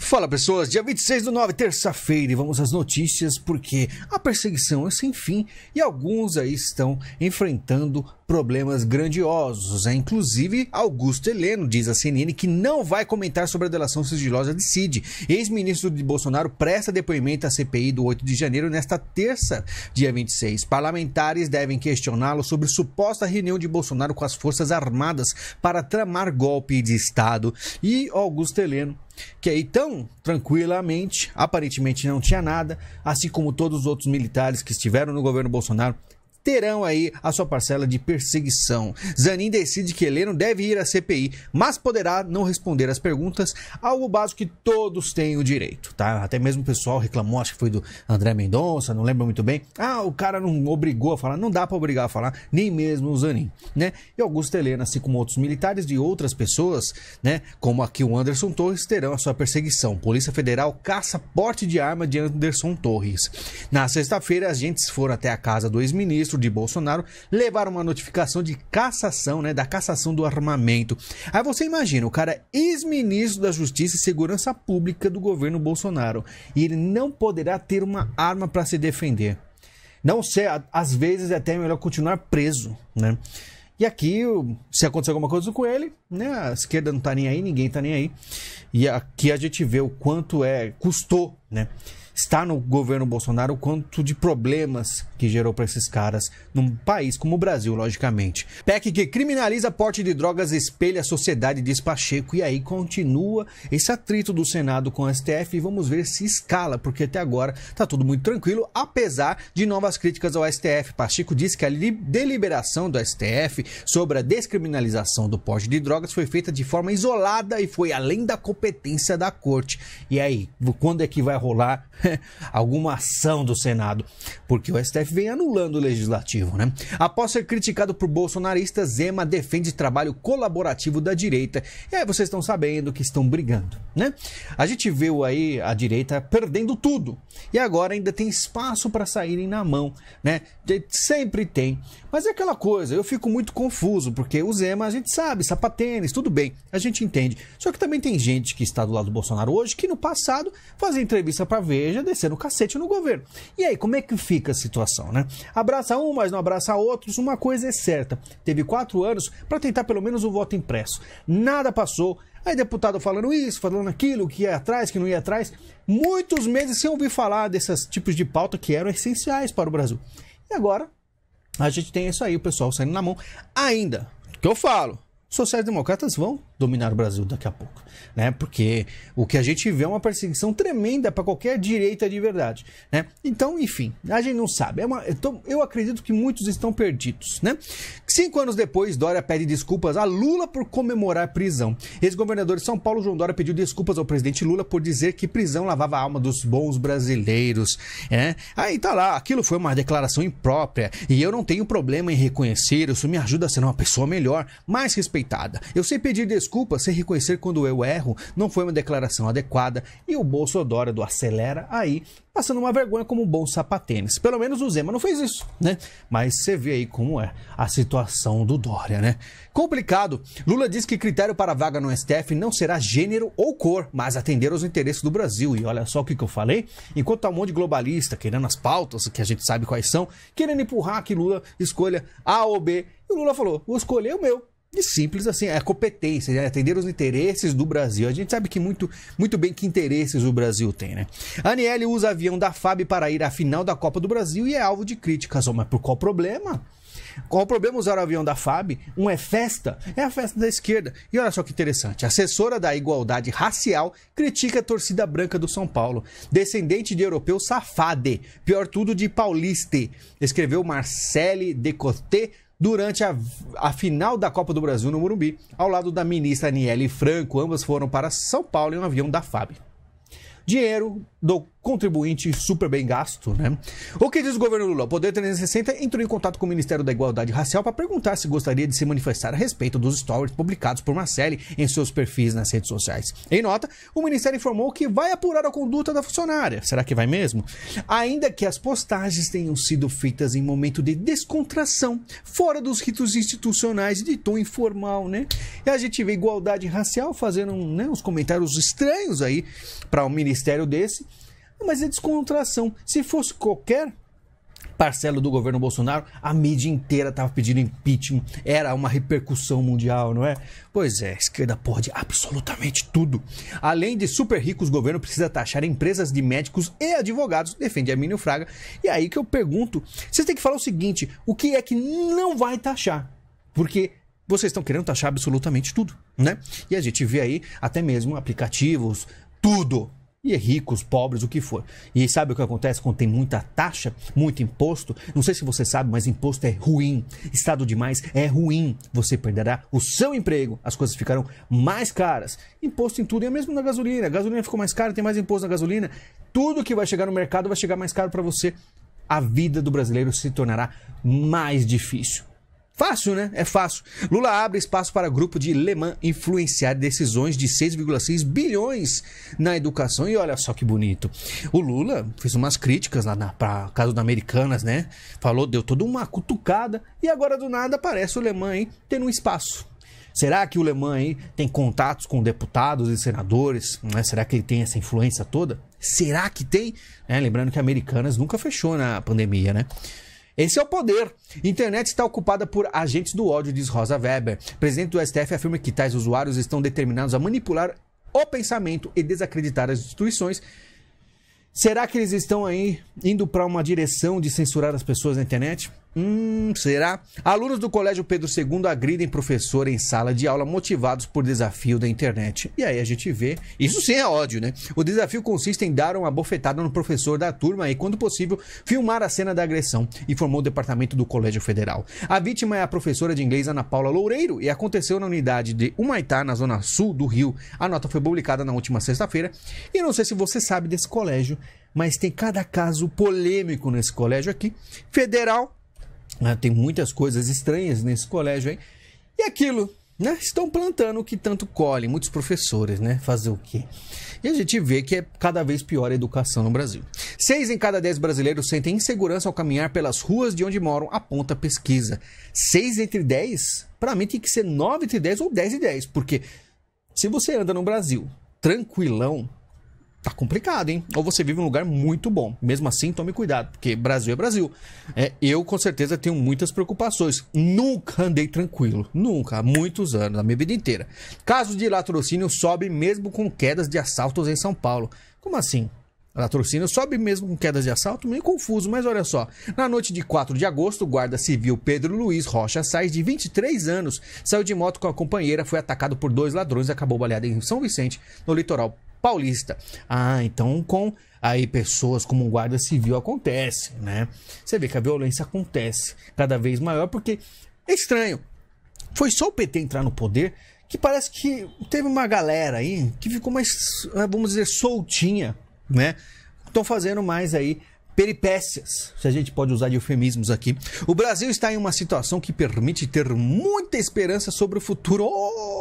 Fala pessoas, dia 26/9, terça-feira, e vamos às notícias porque a perseguição é sem fim e alguns aí estão enfrentando problemas grandiosos. Inclusive, Augusto Heleno diz à CNN que não vai comentar sobre a delação sigilosa de Cid. Ex-ministro de Bolsonaro presta depoimento à CPI do 8 de janeiro nesta terça, dia 26. Parlamentares devem questioná-lo sobre suposta reunião de Bolsonaro com as Forças Armadas para tramar golpe de Estado. E Augusto Heleno, que aí tão tranquilamente, aparentemente não tinha nada, assim como todos os outros militares que estiveram no governo Bolsonaro, terão aí a sua parcela de perseguição. Zanin decide que Heleno deve ir à CPI, mas poderá não responder às perguntas, algo básico que todos têm o direito, tá? Até mesmo o pessoal reclamou, acho que foi do André Mendonça, não lembro muito bem. O cara não obrigou a falar, não dá pra obrigar a falar, nem mesmo o Zanin, né? E Augusto Heleno, assim como outros militares de outras pessoas, né, como aqui o Anderson Torres, terão a sua perseguição. Polícia Federal caça porte de arma de Anderson Torres. Na sexta-feira, agentes foram até a casa do ex-ministro de Bolsonaro, levaram uma notificação de cassação, né, da cassação do armamento. Aí você imagina, o cara é ex-ministro da Justiça e Segurança Pública do governo Bolsonaro, e ele não poderá ter uma arma para se defender. Não sei, às vezes é até melhor continuar preso, né? E aqui, se acontecer alguma coisa com ele, né, a esquerda não tá nem aí, ninguém tá nem aí. E aqui a gente vê o quanto custou, né, estar no governo Bolsonaro, o quanto de problemas que gerou para esses caras num país como o Brasil, logicamente. PEC que criminaliza porte de drogas espelha a sociedade, diz Pacheco. E aí continua esse atrito do Senado com o STF e vamos ver se escala, porque até agora tá tudo muito tranquilo, apesar de novas críticas ao STF. Pacheco disse que a deliberação do STF sobre a descriminalização do porte de drogas foi feita de forma isolada e foi além da competência da corte. E aí, quando é que vai rolar alguma ação do Senado? Porque o STF vem anulando o legislativo, né? Após ser criticado por bolsonaristas, Zema defende trabalho colaborativo da direita. E aí vocês estão sabendo que estão brigando, né? A gente viu aí a direita perdendo tudo. E agora ainda tem espaço para saírem na mão, né? Sempre tem. Mas é aquela coisa, eu fico muito confuso, porque o Zema, a gente sabe, sapatênis, tudo bem, a gente entende. Só que também tem gente que está do lado do Bolsonaro hoje, que no passado fazia entrevista para Veja, descendo o cacete no governo. E aí, como é que fica a situação, né? Abraça um, mas não abraça outros. Uma coisa é certa, teve 4 anos para tentar pelo menos o voto impresso. Nada passou. Aí deputado falando isso, falando aquilo, que ia atrás, que não ia atrás. Muitos meses sem ouvir falar desses tipos de pauta que eram essenciais para o Brasil. E agora, a gente tem isso aí, o pessoal saindo na mão. Ainda, o que eu falo, sociais-democratas vão dominar o Brasil daqui a pouco, né? Porque o que a gente vê é uma perseguição tremenda para qualquer direita de verdade, né? Então, enfim, a gente não sabe. Eu acredito que muitos estão perdidos, né? 5 anos depois, Dória pede desculpas a Lula por comemorar a prisão. Ex-governador de São Paulo, João Dória, pediu desculpas ao presidente Lula por dizer que prisão lavava a alma dos bons brasileiros, né? Aí tá lá, aquilo foi uma declaração imprópria e eu não tenho problema em reconhecer, isso me ajuda a ser uma pessoa melhor, mais respeitada. Eu sei pedir desculpas, sei reconhecer quando eu erro, não foi uma declaração adequada. E o Bolsonaro do acelera aí, passando uma vergonha como um bom sapatênis. Pelo menos o Zema não fez isso, né? Mas você vê aí como é a situação do Dória, né? Complicado. Lula diz que critério para vaga no STF não será gênero ou cor, mas atender aos interesses do Brasil. E olha só o que eu falei. Enquanto tá um monte de globalista querendo as pautas, que a gente sabe quais são, querendo empurrar que Lula escolha A ou B. E o Lula falou, vou escolher o meu. E simples assim, é competência, é atender os interesses do Brasil. A gente sabe que muito bem que interesses o Brasil tem, né? A Aniele usa avião da FAB para ir à final da Copa do Brasil e é alvo de críticas. Mas por qual problema? Qual o problema usar o avião da FAB? É festa? É a festa da esquerda. E olha só que interessante. A assessora da igualdade racial critica a torcida branca do São Paulo. Descendente de europeu safade. Pior tudo de pauliste. Escreveu Marcele Decoté durante a final da Copa do Brasil no Morumbi, ao lado da ministra Aniele Franco. Ambas foram para São Paulo em um avião da FAB. Dinheiro contribuinte super bem gasto, né? O que diz o governo Lula? O Poder 360 entrou em contato com o Ministério da Igualdade Racial para perguntar se gostaria de se manifestar a respeito dos stories publicados por Marcele em seus perfis nas redes sociais. Em nota, o Ministério informou que vai apurar a conduta da funcionária. Será que vai mesmo? Ainda que as postagens tenham sido feitas em momento de descontração, fora dos ritos institucionais de tom informal, né? E a gente vê Igualdade Racial fazendo, né, uns comentários estranhos aí para um ministério desse. Mas é descontração. Se fosse qualquer parcela do governo Bolsonaro, a mídia inteira estava pedindo impeachment. Era uma repercussão mundial, não é? Pois é, a esquerda pode absolutamente tudo. Além de super ricos, o governo precisa taxar empresas de médicos e advogados, defende Armínio Fraga. E é aí que eu pergunto, vocês têm que falar o seguinte, o que é que não vai taxar? Porque vocês estão querendo taxar absolutamente tudo, né? E a gente vê aí até mesmo aplicativos, tudo. E é ricos, pobres, o que for. E sabe o que acontece quando tem muita taxa, muito imposto? Não sei se você sabe, mas imposto é ruim. Estado demais é ruim. Você perderá o seu emprego. As coisas ficarão mais caras. Imposto em tudo, é mesmo na gasolina. A gasolina ficou mais cara, tem mais imposto na gasolina. Tudo que vai chegar no mercado vai chegar mais caro para você. A vida do brasileiro se tornará mais difícil. Fácil, né? É fácil. Lula abre espaço para grupo de Le Mans influenciar decisões de 6,6 bilhões na educação. E olha só que bonito. O Lula fez umas críticas lá para caso da Americanas, né? Falou, deu toda uma cutucada. E agora do nada aparece o Le Mans aí tendo um espaço. Será que o Le Mans aí tem contatos com deputados e senadores? Né? Será que ele tem essa influência toda? Será que tem? Lembrando que a Americanas nunca fechou na pandemia, né? Esse é o poder. Internet está ocupada por agentes do ódio, diz Rosa Weber. Presidente do STF afirma que tais usuários estão determinados a manipular o pensamento e desacreditar as instituições. Será que eles estão aí indo para uma direção de censurar as pessoas na internet? Será? Alunos do Colégio Pedro II agridem professor em sala de aula motivados por desafio da internet. E aí a gente vê, isso sim é ódio, né? O desafio consiste em dar uma bofetada no professor da turma e, quando possível, filmar a cena da agressão, informou o departamento do Colégio Federal. A vítima é a professora de inglês Ana Paula Loureiro e aconteceu na unidade de Humaitá, na zona sul do Rio. A nota foi publicada na última sexta-feira e não sei se você sabe desse colégio, mas tem cada caso polêmico nesse colégio aqui. Federal. Tem muitas coisas estranhas nesse colégio aí. E aquilo, né? Estão plantando o que tanto colhem. Muitos professores, né? Fazer o quê? E a gente vê que é cada vez pior a educação no Brasil. 6 em cada 10 brasileiros sentem insegurança ao caminhar pelas ruas de onde moram, aponta a pesquisa. 6 entre 10? Para mim tem que ser 9 entre 10 ou 10 e 10. Porque se você anda no Brasil tranquilão, tá complicado, hein? Ou você vive em um lugar muito bom. Mesmo assim, tome cuidado, porque Brasil é Brasil. Eu, com certeza, tenho muitas preocupações. Nunca andei tranquilo. Nunca. Há muitos anos, a minha vida inteira. Casos de latrocínio sobe mesmo com quedas de assaltos em São Paulo. Como assim? Latrocínio sobe mesmo com quedas de assalto? Meio confuso, mas olha só. Na noite de 4 de agosto, o guarda civil Pedro Luiz Rocha Sais, de 23 anos, saiu de moto com a companheira, foi atacado por 2 ladrões e acabou baleado em São Vicente, no litoral paulista. Então com aí pessoas como um guarda civil acontece, né? Você vê que a violência acontece cada vez maior porque é estranho. Foi só o PT entrar no poder que parece que teve uma galera aí que ficou mais, vamos dizer, soltinha, né? Estão fazendo mais aí peripécias, se a gente pode usar de eufemismos aqui. O Brasil está em uma situação que permite ter muita esperança sobre o futuro.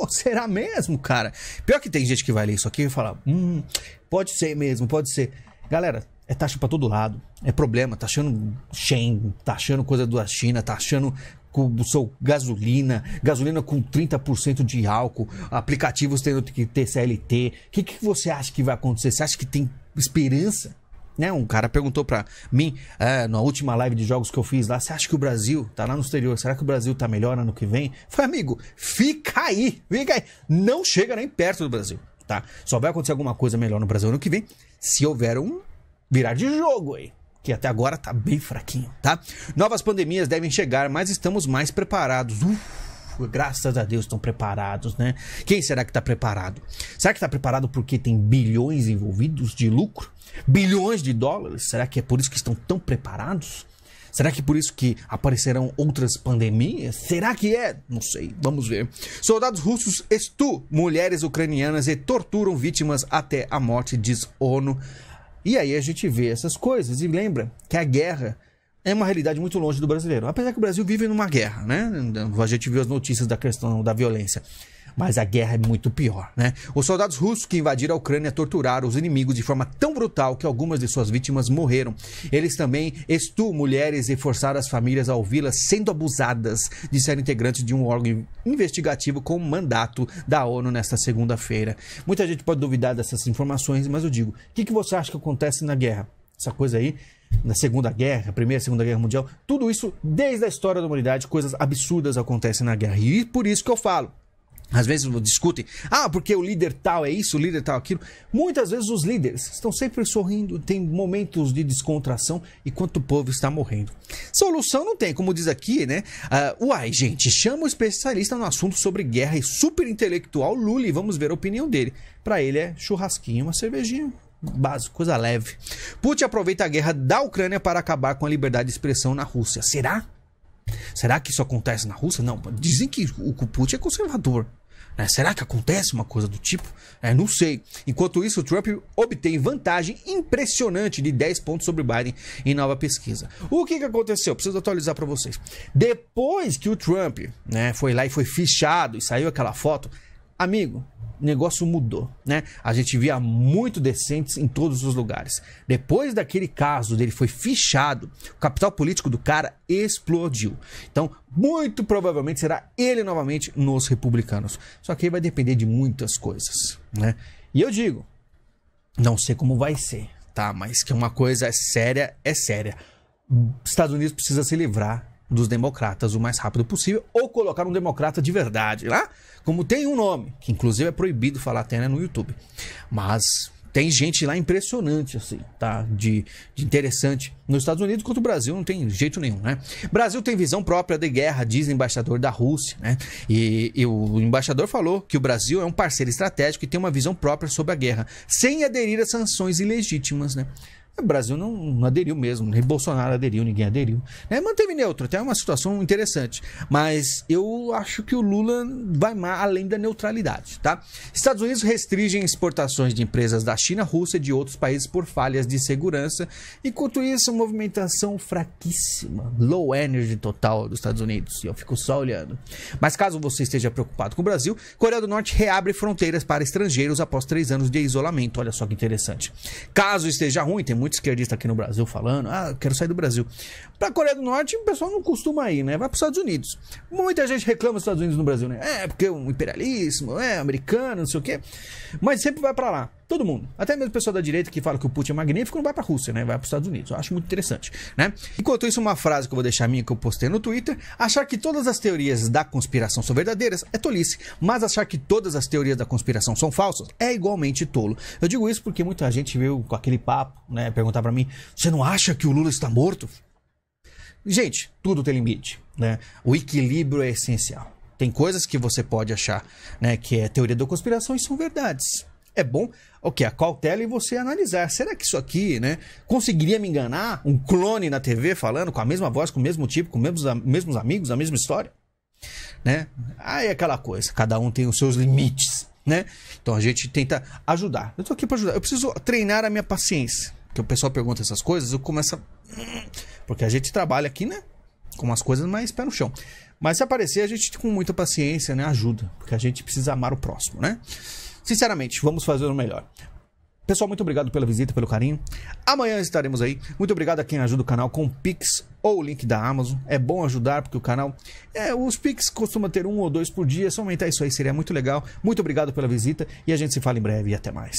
Será mesmo, cara? Pior que tem gente que vai ler isso aqui e falar, pode ser mesmo, pode ser. Galera, é taxa pra todo lado, é problema, tá achando Shen, tá achando coisa da China, tá achando com o seu gasolina com 30% de álcool, aplicativos tendo que ter CLT. O que você acha que vai acontecer? Você acha que tem esperança? Né? Um cara perguntou pra mim, na última live de jogos que eu fiz lá, você acha que o Brasil tá lá no exterior, será que o Brasil tá melhor ano que vem? Eu falei, amigo, fica aí, não chega nem perto do Brasil, tá? Só vai acontecer alguma coisa melhor no Brasil ano que vem se houver um virar de jogo aí, que até agora tá bem fraquinho, tá? Novas pandemias devem chegar, mas estamos mais preparados. Graças a Deus estão preparados, né? Quem será que está preparado? Será que está preparado porque tem bilhões envolvidos de lucro? Bilhões de dólares? Será que é por isso que estão tão preparados? Será que por isso que aparecerão outras pandemias? Será que é? Não sei, vamos ver. Soldados russos estupram mulheres ucranianas e torturam vítimas até a morte, diz ONU. E aí a gente vê essas coisas e lembra que a guerra é uma realidade muito longe do brasileiro. Apesar que o Brasil vive numa guerra, né? A gente viu as notícias da questão da violência. Mas a guerra é muito pior, né? Os soldados russos que invadiram a Ucrânia torturaram os inimigos de forma tão brutal que algumas de suas vítimas morreram. Eles também estupraram mulheres e forçaram as famílias a ouvi-las sendo abusadas de ser integrantes de um órgão investigativo com mandato da ONU nesta segunda-feira. Muita gente pode duvidar dessas informações, mas eu digo, o que você acha que acontece na guerra? Essa coisa aí, na Segunda Guerra, Primeira e Segunda Guerra Mundial, tudo isso, desde a história da humanidade, coisas absurdas acontecem na guerra. E por isso que eu falo. Às vezes discutem, porque o líder tal é isso, o líder tal é aquilo. Muitas vezes os líderes estão sempre sorrindo, tem momentos de descontração enquanto o povo está morrendo. Solução não tem, como diz aqui, né? Gente, chama o especialista no assunto sobre guerra e super intelectual Lula e vamos ver a opinião dele. Para ele é churrasquinho, uma cervejinha. Básico, coisa leve. Putin aproveita a guerra da Ucrânia para acabar com a liberdade de expressão na Rússia. Será? Será que isso acontece na Rússia? Não, dizem que o Putin é conservador. Será que acontece uma coisa do tipo? Não sei. Enquanto isso, o Trump obtém vantagem impressionante de 10 pontos sobre Biden em nova pesquisa. O que aconteceu? Preciso atualizar para vocês. Depois que o Trump foi lá e foi fichado e saiu aquela foto, amigo, o negócio mudou, né? A gente via muito decentes em todos os lugares. Depois daquele caso dele foi fichado, o capital político do cara explodiu. Então, muito provavelmente será ele novamente nos republicanos. Só que aí vai depender de muitas coisas, né? E eu digo, não sei como vai ser, tá? Mas que uma coisa é séria, é séria. Estados Unidos precisa se livrar dos democratas o mais rápido possível, ou colocar um democrata de verdade lá, como tem um nome, que inclusive é proibido falar até no YouTube, mas tem gente lá impressionante assim, tá, de interessante nos Estados Unidos, enquanto o Brasil não tem jeito nenhum, né? Brasil tem visão própria de guerra, diz o embaixador da Rússia, né? E o embaixador falou que o Brasil é um parceiro estratégico e tem uma visão própria sobre a guerra, sem aderir a sanções ilegítimas, né? O Brasil não aderiu mesmo, nem Bolsonaro aderiu, ninguém aderiu. Manteve neutro, até uma situação interessante. Mas eu acho que o Lula vai mais além da neutralidade, tá? Estados Unidos restringem exportações de empresas da China, Rússia e de outros países por falhas de segurança. Enquanto isso, movimentação fraquíssima, low energy total dos Estados Unidos. E eu fico só olhando. Mas caso você esteja preocupado com o Brasil, Coreia do Norte reabre fronteiras para estrangeiros após 3 anos de isolamento. Olha só que interessante. Caso esteja ruim, tem muito esquerdista aqui no Brasil falando, eu quero sair do Brasil. Pra Coreia do Norte, o pessoal não costuma ir, né? Vai pros Estados Unidos. Muita gente reclama dos Estados Unidos no Brasil, né? Porque é um imperialismo, americano, não sei o quê. Mas sempre vai pra lá. Todo mundo. Até mesmo o pessoal da direita que fala que o Putin é magnífico não vai pra Rússia, né? Vai pros Estados Unidos. Eu acho muito interessante, né? Enquanto isso, uma frase que eu vou deixar minha que eu postei no Twitter: achar que todas as teorias da conspiração são verdadeiras é tolice, mas achar que todas as teorias da conspiração são falsas é igualmente tolo. Eu digo isso porque muita gente veio com aquele papo, né? Perguntar pra mim: você não acha que o Lula está morto? Gente, tudo tem limite, né? O equilíbrio é essencial. Tem coisas que você pode achar, né, que é teoria da conspiração e são verdades. É bom, a cautela e você analisar. Será que isso aqui, né, conseguiria me enganar? Um clone na TV falando com a mesma voz, com o mesmo tipo, com os mesmos amigos, a mesma história? Né? Aí é aquela coisa, cada um tem os seus limites, né? Então a gente tenta ajudar. Eu tô aqui para ajudar. Eu preciso treinar a minha paciência. Porque o pessoal pergunta essas coisas, eu começo a... Porque a gente trabalha aqui, né, com umas coisas mais pé no chão. Mas se aparecer, a gente com muita paciência, né, ajuda. Porque a gente precisa amar o próximo, né? Sinceramente, vamos fazer o melhor. Pessoal, muito obrigado pela visita, pelo carinho. Amanhã estaremos aí. Muito obrigado a quem ajuda o canal com Pix ou o link da Amazon. É bom ajudar porque o canal... os Pix costuma ter 1 ou 2 por dia. Se aumentar isso aí seria muito legal. Muito obrigado pela visita e a gente se fala em breve e até mais.